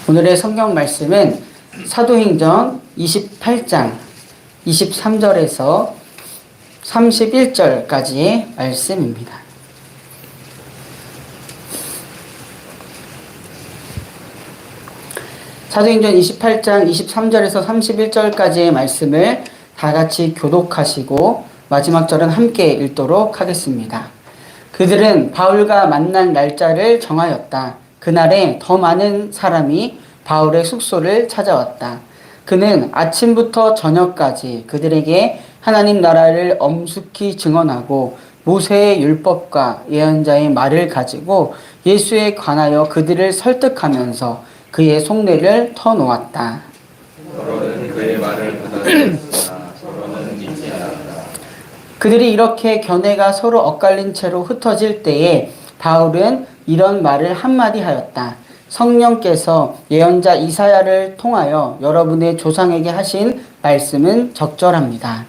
오늘의 성경 말씀은 사도행전 28장 23절에서 31절까지의 말씀입니다. 사도행전 28장 23절에서 31절까지의 말씀을 다 같이 교독하시고 마지막 절은 함께 읽도록 하겠습니다. 그들은 바울과 만난 날짜를 정하였다. 그날에 더 많은 사람이 바울의 숙소를 찾아왔다. 그는 아침부터 저녁까지 그들에게 하나님 나라를 엄숙히 증언하고 모세의 율법과 예언자의 말을 가지고 예수에 관하여 그들을 설득하면서 그의 속내를 터놓았다. 너는 그의 말을 받아들였으나 너는 믿지 않았다. 그들이 이렇게 견해가 서로 엇갈린 채로 흩어질 때에 바울은 이런 말을 한마디 하였다. 성령께서 예언자 이사야를 통하여 여러분의 조상에게 하신 말씀은 적절합니다.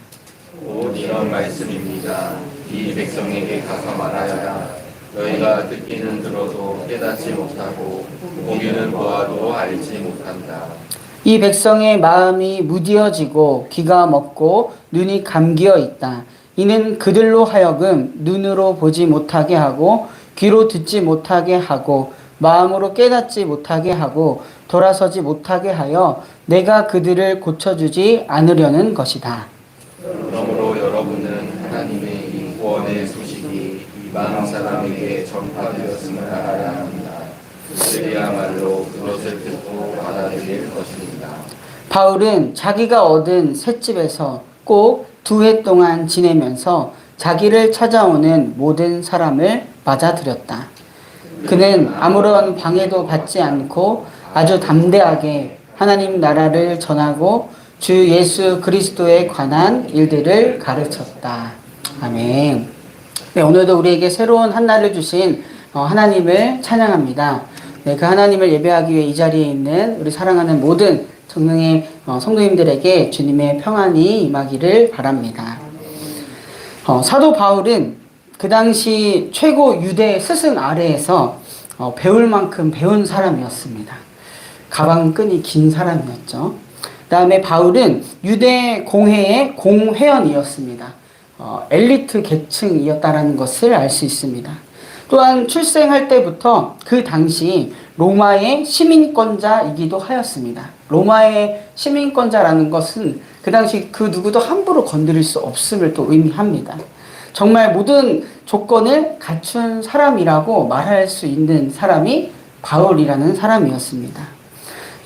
곧 이런 말씀입니다. 이 백성에게 가서 말하여라. 너희가 듣기는 들어도 깨닫지 못하고 보기는 보아도 알지 못한다. 이 백성의 마음이 무디어지고 귀가 먹고 눈이 감기어 있다. 이는 그들로 하여금 눈으로 보지 못하게 하고 귀로 듣지 못하게 하고 마음으로 깨닫지 못하게 하고 돌아서지 못하게 하여 내가 그들을 고쳐주지 않으려는 것이다. 그러므로 여러분은 하나님의 이 구원의 소식이 이방 사람에게 전파되었음을 알아야 합니다. 그들이야말로 그것을 듣고 받아들일 것입니다. 바울은 자기가 얻은 셋집에서 꼭 2해 동안 지내면서 자기를 찾아오는 모든 사람을 맞아들였다. 그는 아무런 방해도 받지 않고 아주 담대하게 하나님 나라를 전하고 주 예수 그리스도에 관한 일들을 가르쳤다. 아멘. 네, 오늘도 우리에게 새로운 한 날을 주신 하나님을 찬양합니다. 네, 그 하나님을 예배하기 위해 이 자리에 있는 우리 사랑하는 모든 성령의 성도님들에게 주님의 평안이 임하기를 바랍니다. 사도 바울은 그 당시 최고 유대 스승 아래에서 배울 만큼 배운 사람이었습니다. 가방끈이 긴 사람이었죠. 그 다음에 바울은 유대 공회의 공회원이었습니다. 엘리트 계층이었다는 것을 알 수 있습니다. 또한 출생할 때부터 그 당시 로마의 시민권자이기도 하였습니다. 로마의 시민권자라는 것은 그 당시 그 누구도 함부로 건드릴 수 없음을 또 의미합니다. 정말 모든 조건을 갖춘 사람이라고 말할 수 있는 사람이 바울이라는 사람이었습니다.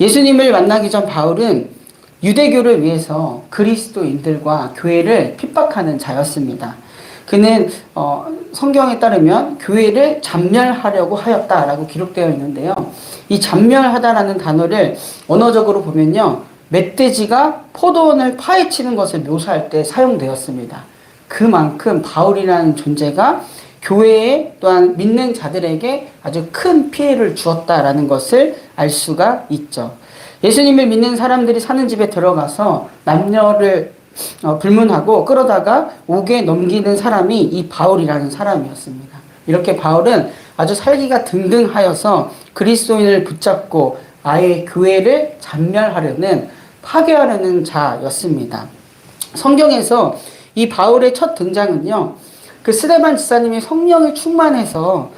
예수님을 만나기 전 바울은 유대교를 위해서 그리스도인들과 교회를 핍박하는 자였습니다. 그는 성경에 따르면 교회를 잡멸하려고 하였다라고 기록되어 있는데요. 이 잡멸하다라는 단어를 언어적으로 보면요, 멧돼지가 포도원을 파헤치는 것을 묘사할 때 사용되었습니다. 그만큼 바울이라는 존재가 교회에 또한 믿는 자들에게 아주 큰 피해를 주었다라는 것을 알 수가 있죠. 예수님을 믿는 사람들이 사는 집에 들어가서 남녀를 불문하고 끌어다가 옥에 넘기는 사람이 이 바울이라는 사람이었습니다. 이렇게 바울은 아주 살기가 등등하여서 그리스도인을 붙잡고 아예 교회를 잔멸하려는, 파괴하려는 자였습니다. 성경에서 이 바울의 첫 등장은요, 그 스데반 지사님이 성령을 충만해서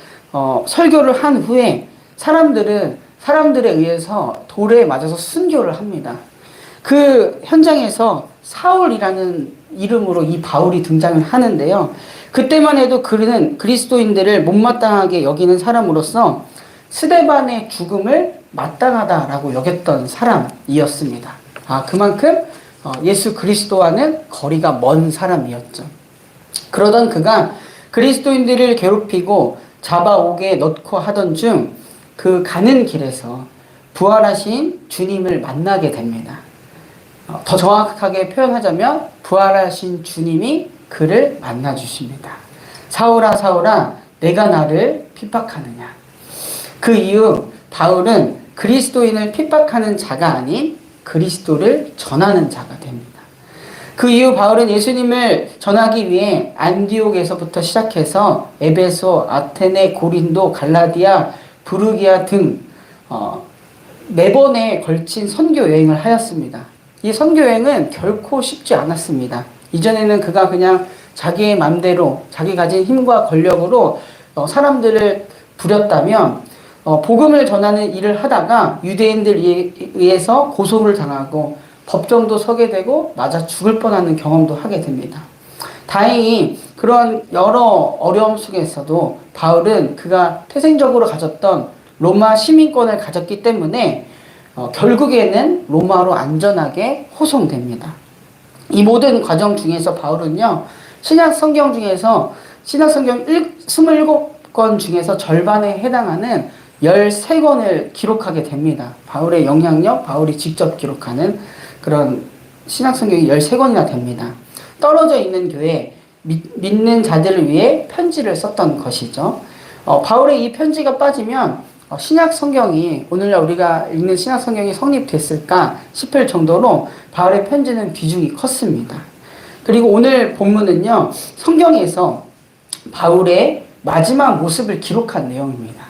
설교를 한 후에 사람들에 의해서 돌에 맞아서 순교를 합니다. 그 현장에서 사울이라는 이름으로 이 바울이 등장을 하는데요. 그때만 해도 그는 그리스도인들을 못마땅하게 여기는 사람으로서 스데반의 죽음을 마땅하다라고 여겼던 사람이었습니다. 그만큼 예수 그리스도와는 거리가 먼 사람이었죠. 그러던 그가 그리스도인들을 괴롭히고 잡아 옥에 넣고 하던 중 그 가는 길에서 부활하신 주님을 만나게 됩니다. 더 정확하게 표현하자면 부활하신 주님이 그를 만나주십니다. 사울아 사울아 내가 나를 핍박하느냐. 그 이후 바울은 그리스도인을 핍박하는 자가 아닌 그리스도를 전하는 자가 됩니다. 그 이후 바울은 예수님을 전하기 위해 안디옥에서부터 시작해서 에베소, 아테네, 고린도, 갈라디아, 부르기아 등 4번에 걸친 선교 여행을 하였습니다. 이 선교 여행은 결코 쉽지 않았습니다. 이전에는 그가 그냥 자기의 맘대로 자기 가진 힘과 권력으로 사람들을 부렸다면 복음을 전하는 일을 하다가 유대인들에 의해서 고소를 당하고 법정도 서게 되고 맞아 죽을 뻔하는 경험도 하게 됩니다. 다행히 그런 여러 어려움 속에서도 바울은 그가 태생적으로 가졌던 로마 시민권을 가졌기 때문에 결국에는 로마로 안전하게 호송됩니다. 이 모든 과정 중에서 바울은요, 신약 성경 중에서 신약 성경 27권 중에서 절반에 해당하는 13권을 기록하게 됩니다. 바울의 영향력, 바울이 직접 기록하는 그런 신약 성경이 13권이나 됩니다. 떨어져 있는 교회, 믿는 자들을 위해 편지를 썼던 것이죠. 바울의 이 편지가 빠지면 신약 성경이, 오늘날 우리가 읽는 신약 성경이 성립됐을까 싶을 정도로 바울의 편지는 비중이 컸습니다. 그리고 오늘 본문은요, 성경에서 바울의 마지막 모습을 기록한 내용입니다.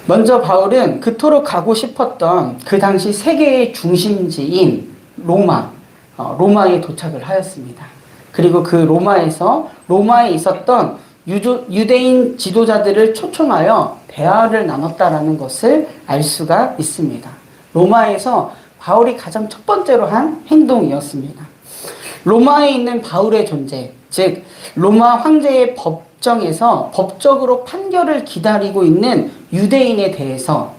먼저 바울은 그토록 가고 싶었던 그 당시 세계의 중심지인 로마에 도착을 하였습니다. 그리고 그 로마에 있었던 유대인 지도자들을 초청하여 대화를 나눴다라는 것을 알 수가 있습니다. 로마에서 바울이 가장 첫 번째로 한 행동이었습니다. 로마에 있는 바울의 존재, 즉 로마 황제의 법정에서 법적으로 판결을 기다리고 있는 유대인에 대해서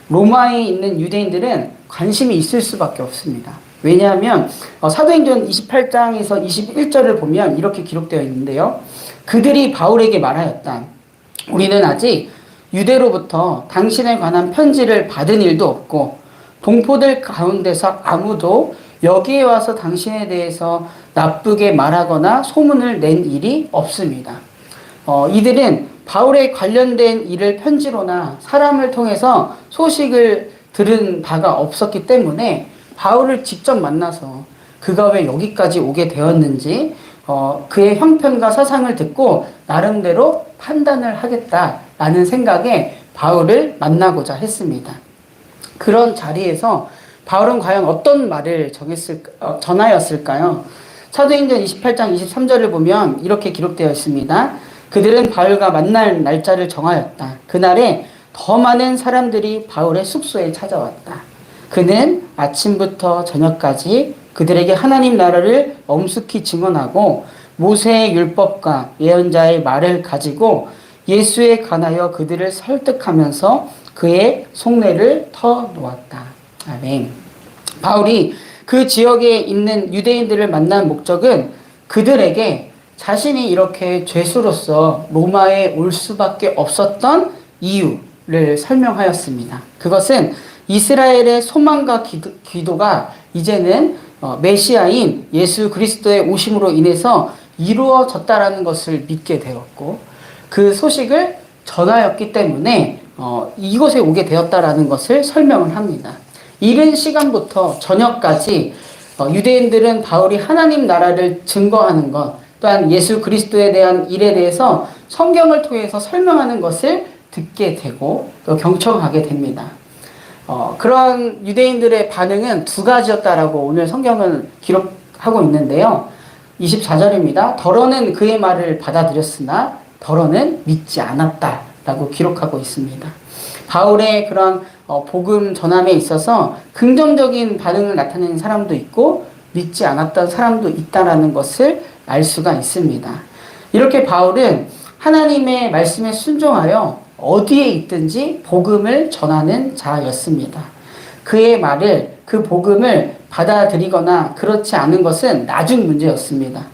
로마에 있는 유대인들은 관심이 있을 수밖에 없습니다. 왜냐하면 사도행전 28장에서 21절을 보면 이렇게 기록되어 있는데요. 그들이 바울에게 말하였다. 우리는 아직 유대로부터 당신에 관한 편지를 받은 일도 없고 동포들 가운데서 아무도 여기에 와서 당신에 대해서 나쁘게 말하거나 소문을 낸 일이 없습니다. 이들은 바울에 관련된 일을 편지로나 사람을 통해서 소식을 들은 바가 없었기 때문에 바울을 직접 만나서 그가 왜 여기까지 오게 되었는지 그의 형편과 사상을 듣고 나름대로 판단을 하겠다라는 생각에 바울을 만나고자 했습니다. 그런 자리에서 바울은 과연 어떤 말을 전하였을까요? 사도행전 28장 23절을 보면 이렇게 기록되어 있습니다. 그들은 바울과 만날 날짜를 정하였다. 그날에 더 많은 사람들이 바울의 숙소에 찾아왔다. 그는 아침부터 저녁까지 그들에게 하나님 나라를 엄숙히 증언하고 모세의 율법과 예언자의 말을 가지고 예수에 관하여 그들을 설득하면서 그의 속내를 터놓았다. 아멘. 바울이 그 지역에 있는 유대인들을 만난 목적은 그들에게 자신이 이렇게 죄수로서 로마에 올 수밖에 없었던 이유를 설명하였습니다. 그것은 이스라엘의 소망과 기도가 이제는 메시아인 예수 그리스도의 오심으로 인해서 이루어졌다라는 것을 믿게 되었고 그 소식을 전하였기 때문에 이곳에 오게 되었다라는 것을 설명을 합니다. 이른 시간부터 저녁까지 유대인들은 바울이 하나님 나라를 증거하는 것, 또한 예수 그리스도에 대한 일에 대해서 성경을 통해서 설명하는 것을 듣게 되고 또 경청하게 됩니다. 그런 유대인들의 반응은 두 가지였다라고 오늘 성경은 기록하고 있는데요. 24절입니다. 더러는 그의 말을 받아들였으나 더러는 믿지 않았다라고 기록하고 있습니다. 바울의 그런 복음 전함에 있어서 긍정적인 반응을 나타내는 사람도 있고 믿지 않았던 사람도 있다라는 것을 알 수가 있습니다. 이렇게 바울은 하나님의 말씀에 순종하여 어디에 있든지 복음을 전하는 자였습니다. 그의 말을, 그 복음을 받아들이거나 그렇지 않은 것은 나중 문제였습니다.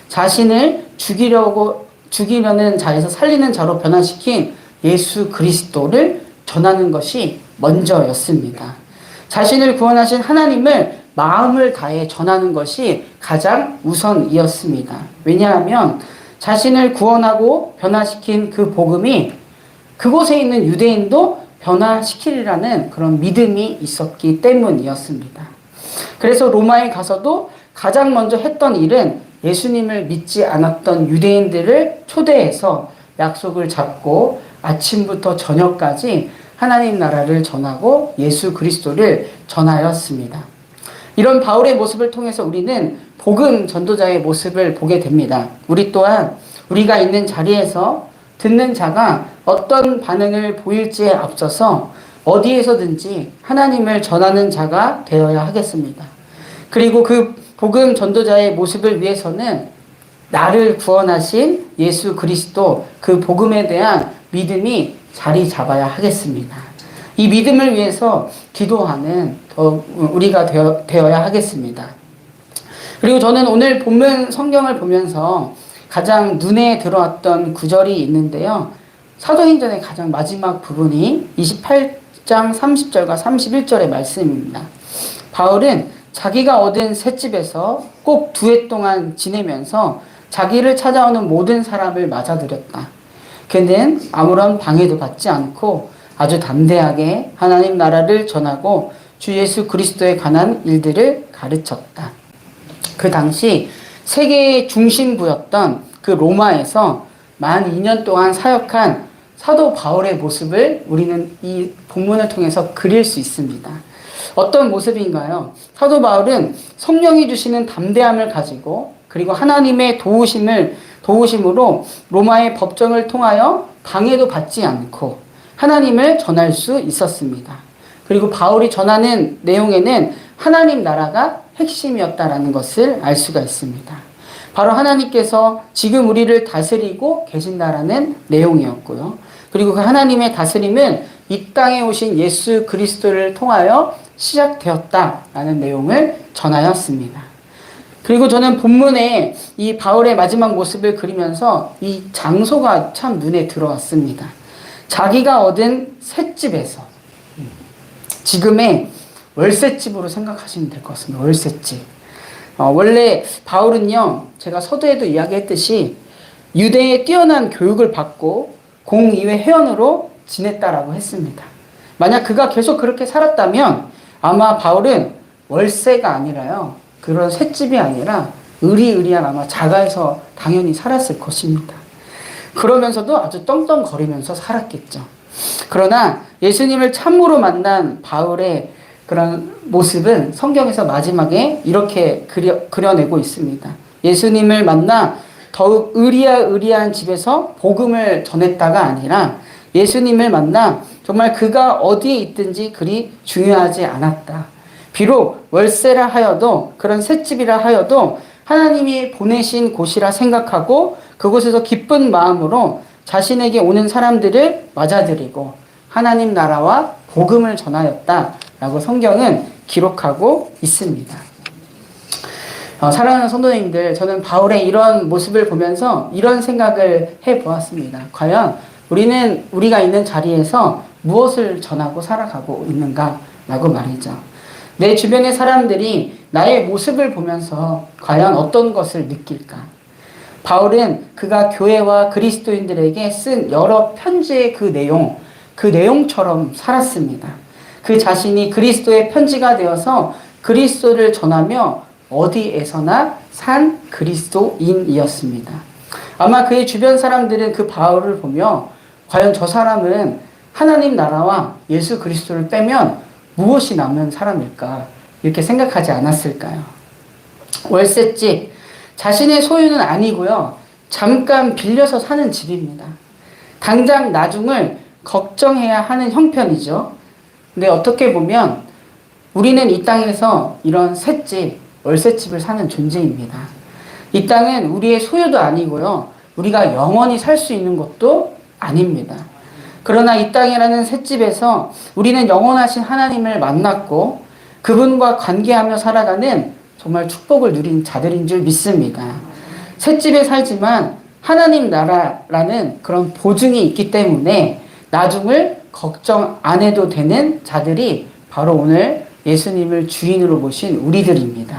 자신을 죽이려는 자에서 살리는 자로 변화시킨 예수 그리스도를 전하는 것이 먼저였습니다. 자신을 구원하신 하나님을 마음을 다해 전하는 것이 가장 우선이었습니다. 왜냐하면 자신을 구원하고 변화시킨 그 복음이 그곳에 있는 유대인도 변화시키리라는 그런 믿음이 있었기 때문이었습니다. 그래서 로마에 가서도 가장 먼저 했던 일은 예수님을 믿지 않았던 유대인들을 초대해서 약속을 잡고 아침부터 저녁까지 하나님 나라를 전하고 예수 그리스도를 전하였습니다. 이런 바울의 모습을 통해서 우리는 복음 전도자의 모습을 보게 됩니다. 우리 또한 우리가 있는 자리에서 듣는 자가 어떤 반응을 보일지에 앞서서 어디에서든지 하나님을 전하는 자가 되어야 하겠습니다. 그리고 그 복음 전도자의 모습을 위해서는 나를 구원하신 예수 그리스도 그 복음에 대한 믿음이 자리 잡아야 하겠습니다. 이 믿음을 위해서 기도하는 우리가 되어야 하겠습니다. 그리고 저는 오늘 본문 성경을 보면서 가장 눈에 들어왔던 구절이 있는데요. 사도행전의 가장 마지막 부분이 28장 30절과 31절의 말씀입니다. 바울은 자기가 얻은 셋집에서 꼭 2해 동안 지내면서 자기를 찾아오는 모든 사람을 맞아들였다. 그는 아무런 방해도 받지 않고 아주 담대하게 하나님 나라를 전하고 주 예수 그리스도에 관한 일들을 가르쳤다. 그 당시 세계의 중심부였던 그 로마에서 만 2년 동안 사역한 사도 바울의 모습을 우리는 이 본문을 통해서 그릴 수 있습니다. 어떤 모습인가요? 사도 바울은 성령이 주시는 담대함을 가지고 그리고 하나님의 도우심으로 로마의 법정을 통하여 방해도 받지 않고 하나님을 전할 수 있었습니다. 그리고 바울이 전하는 내용에는 하나님 나라가 핵심이었다라는 것을 알 수가 있습니다. 바로 하나님께서 지금 우리를 다스리고 계신다라는 내용이었고요. 그리고 그 하나님의 다스림은 이 땅에 오신 예수 그리스도를 통하여 시작되었다라는 내용을 전하였습니다. 그리고 저는 본문에 이 바울의 마지막 모습을 그리면서 이 장소가 참 눈에 들어왔습니다. 자기가 얻은 셋집에서, 지금의 월셋집으로 생각하시면 될 것 같습니다. 월셋집. 원래 바울은요, 제가 서두에도 이야기했듯이 유대의 뛰어난 교육을 받고 공의회 회원으로 지냈다라고 했습니다. 만약 그가 계속 그렇게 살았다면 아마 바울은 월세가 아니라요, 그런 셋집이 아니라 의리의리한 아마 자가에서 당연히 살았을 것입니다. 그러면서도 아주 떵떵거리면서 살았겠죠. 그러나 예수님을 참으로 만난 바울의 그런 모습은 성경에서 마지막에 이렇게 그려내고 있습니다. 예수님을 만나 더욱 의리한 집에서 복음을 전했다가 아니라 예수님을 만나 정말 그가 어디에 있든지 그리 중요하지 않았다. 비록 월세라 하여도 그런 셋집이라 하여도 하나님이 보내신 곳이라 생각하고 그곳에서 기쁜 마음으로 자신에게 오는 사람들을 맞아들이고 하나님 나라와 복음을 전하였다라고 성경은 기록하고 있습니다. 사랑하는 성도님들, 저는 바울의 이런 모습을 보면서 이런 생각을 해보았습니다. 과연 우리가 있는 자리에서 무엇을 전하고 살아가고 있는가라고 말이죠. 내 주변의 사람들이 나의 모습을 보면서 과연 어떤 것을 느낄까? 바울은 그가 교회와 그리스도인들에게 쓴 여러 편지의 그 내용처럼 살았습니다. 그 자신이 그리스도의 편지가 되어서 그리스도를 전하며 어디에서나 산 그리스도인이었습니다. 아마 그의 주변 사람들은 그 바울을 보며 과연 저 사람은 하나님 나라와 예수 그리스도를 빼면 무엇이 남는 사람일까? 이렇게 생각하지 않았을까요? 월세집, 자신의 소유는 아니고요. 잠깐 빌려서 사는 집입니다. 당장 나중을 걱정해야 하는 형편이죠. 근데 어떻게 보면 우리는 이 땅에서 이런 셋집, 월세집을 사는 존재입니다. 이 땅은 우리의 소유도 아니고요. 우리가 영원히 살 수 있는 것도 아닙니다. 그러나 이 땅이라는 셋집에서 우리는 영원하신 하나님을 만났고 그분과 관계하며 살아가는 정말 축복을 누린 자들인 줄 믿습니다. 셋집에 살지만 하나님 나라라는 그런 보증이 있기 때문에 나중을 걱정 안 해도 되는 자들이 바로 오늘 예수님을 주인으로 모신 우리들입니다.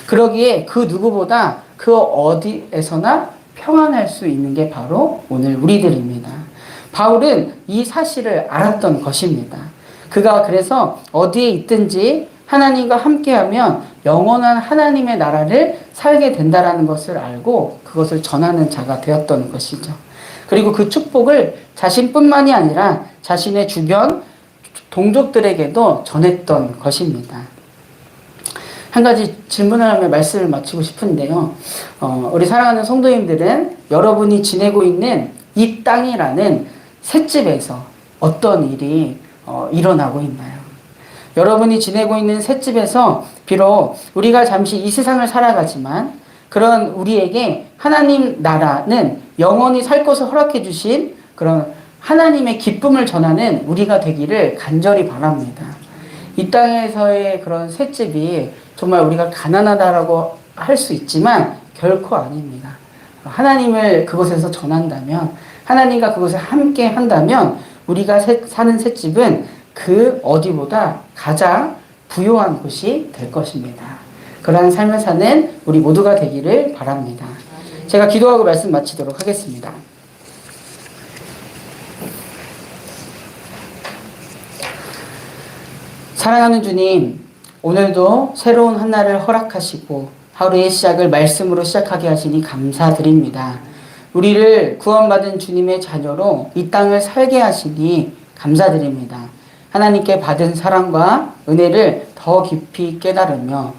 그러기에 그 누구보다 그 어디에서나 평안할 수 있는 게 바로 오늘 우리들입니다. 바울은 이 사실을 알았던 것입니다. 그가 그래서 어디에 있든지 하나님과 함께하면 영원한 하나님의 나라를 살게 된다라는 것을 알고 그것을 전하는 자가 되었던 것이죠. 그리고 그 축복을 자신뿐만이 아니라 자신의 주변 동족들에게도 전했던 것입니다. 한 가지 질문을 하며 말씀을 마치고 싶은데요. 우리 사랑하는 성도님들은 여러분이 지내고 있는 이 땅이라는 셋집에서 어떤 일이 일어나고 있나요? 여러분이 지내고 있는 셋집에서 비록 우리가 잠시 이 세상을 살아가지만 그런 우리에게 하나님 나라는 영원히 살 것을 허락해 주신 그런 하나님의 기쁨을 전하는 우리가 되기를 간절히 바랍니다. 이 땅에서의 그런 셋집이 정말 우리가 가난하다라고 할 수 있지만 결코 아닙니다. 하나님을 그곳에서 전한다면, 하나님과 그곳에 함께 한다면 우리가 사는 셋집은 그 어디보다 가장 부요한 곳이 될 것입니다. 그러한 삶을 사는 우리 모두가 되기를 바랍니다. 제가 기도하고 말씀 마치도록 하겠습니다. 사랑하는 주님, 오늘도 새로운 한 날을 허락하시고 하루의 시작을 말씀으로 시작하게 하시니 감사드립니다. 우리를 구원받은 주님의 자녀로 이 땅을 살게 하시니 감사드립니다. 하나님께 받은 사랑과 은혜를 더 깊이 깨달으며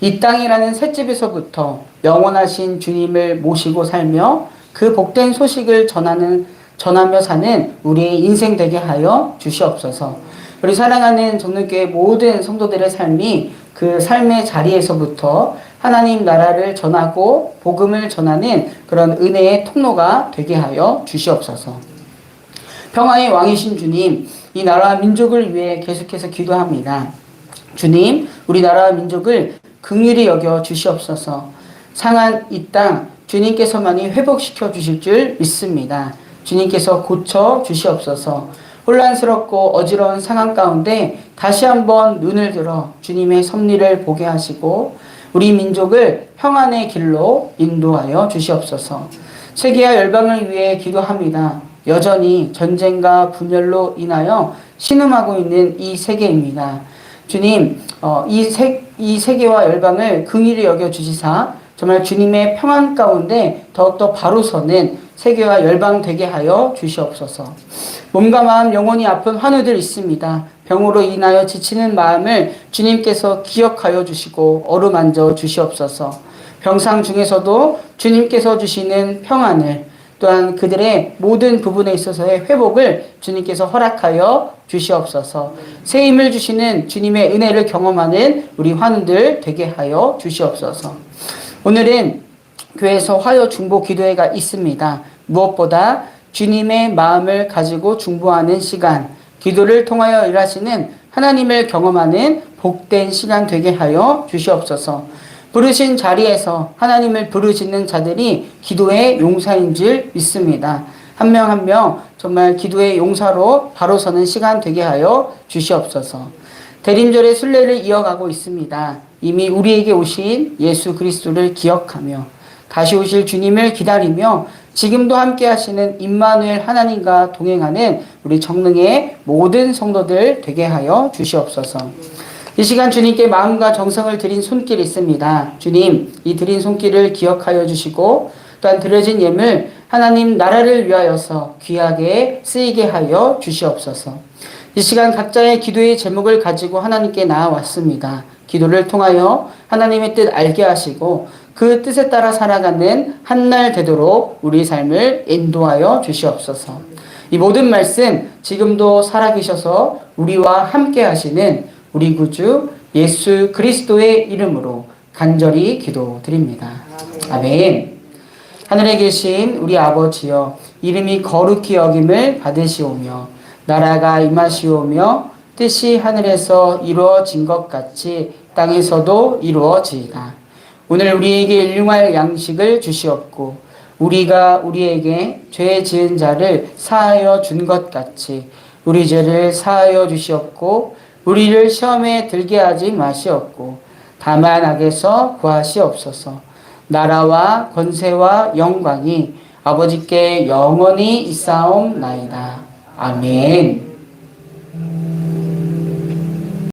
이 땅이라는 셋집에서부터 영원하신 주님을 모시고 살며 그 복된 소식을 전하며 사는 우리의 인생 되게 하여 주시옵소서. 우리 사랑하는 정릉교회 모든 성도들의 삶이 그 삶의 자리에서부터 하나님 나라를 전하고 복음을 전하는 그런 은혜의 통로가 되게 하여 주시옵소서. 평화의 왕이신 주님, 이 나라와 민족을 위해 계속해서 기도합니다. 주님, 우리 나라와 민족을 긍휼히 여겨 주시옵소서. 상한 이 땅 주님께서만이 회복시켜 주실 줄 믿습니다. 주님께서 고쳐 주시옵소서. 혼란스럽고 어지러운 상황 가운데 다시 한번 눈을 들어 주님의 섭리를 보게 하시고 우리 민족을 평안의 길로 인도하여 주시옵소서. 세계와 열방을 위해 기도합니다. 여전히 전쟁과 분열로 인하여 신음하고 있는 이 세계입니다. 주님, 이 세계와 열방을 긍휼히 여겨 주시사 정말 주님의 평안 가운데 더욱더 바로 서는 세계와 열방 되게 하여 주시옵소서. 몸과 마음 영혼이 아픈 환우들 있습니다. 병으로 인하여 지치는 마음을 주님께서 기억하여 주시고 어루만져 주시옵소서. 병상 중에서도 주님께서 주시는 평안을 또한 그들의 모든 부분에 있어서의 회복을 주님께서 허락하여 주시옵소서. 새 힘을 주시는 주님의 은혜를 경험하는 우리 환우들 되게 하여 주시옵소서. 오늘은 교회에서 화요 중보 기도회가 있습니다. 무엇보다 주님의 마음을 가지고 중보하는 시간, 기도를 통하여 일하시는 하나님을 경험하는 복된 시간 되게 하여 주시옵소서. 부르신 자리에서 하나님을 부르시는 자들이 기도의 용사인 줄 믿습니다. 한 명 한 명 정말 기도의 용사로 바로 서는 시간 되게 하여 주시옵소서. 대림절의 순례를 이어가고 있습니다. 이미 우리에게 오신 예수 그리스도를 기억하며 다시 오실 주님을 기다리며 지금도 함께 하시는 임마누엘 하나님과 동행하는 우리 정릉의 모든 성도들 되게 하여 주시옵소서. 이 시간 주님께 마음과 정성을 드린 손길이 있습니다. 주님, 이 드린 손길을 기억하여 주시고 또한 드려진 예물 하나님 나라를 위하여서 귀하게 쓰이게 하여 주시옵소서. 이 시간 각자의 기도의 제목을 가지고 하나님께 나아왔습니다. 기도를 통하여 하나님의 뜻 알게 하시고 그 뜻에 따라 살아가는 한 날 되도록 우리 삶을 인도하여 주시옵소서. 이 모든 말씀 지금도 살아계셔서 우리와 함께 하시는 우리 구주 예수 그리스도의 이름으로 간절히 기도드립니다. 아멘. 하늘에 계신 우리 아버지여, 이름이 거룩히 여김을 받으시오며 나라가 임하시오며 뜻이 하늘에서 이루어진 것 같이 땅에서도 이루어지이다. 오늘 우리에게 일용할 양식을 주시옵고 우리가 우리에게 죄 지은 자를 사하여 준 것 같이 우리 죄를 사하여 주시옵고 우리를 시험에 들게 하지 마시옵고 다만 악에서 구하시옵소서. 나라와 권세와 영광이 아버지께 영원히 있사옵나이다. 아멘.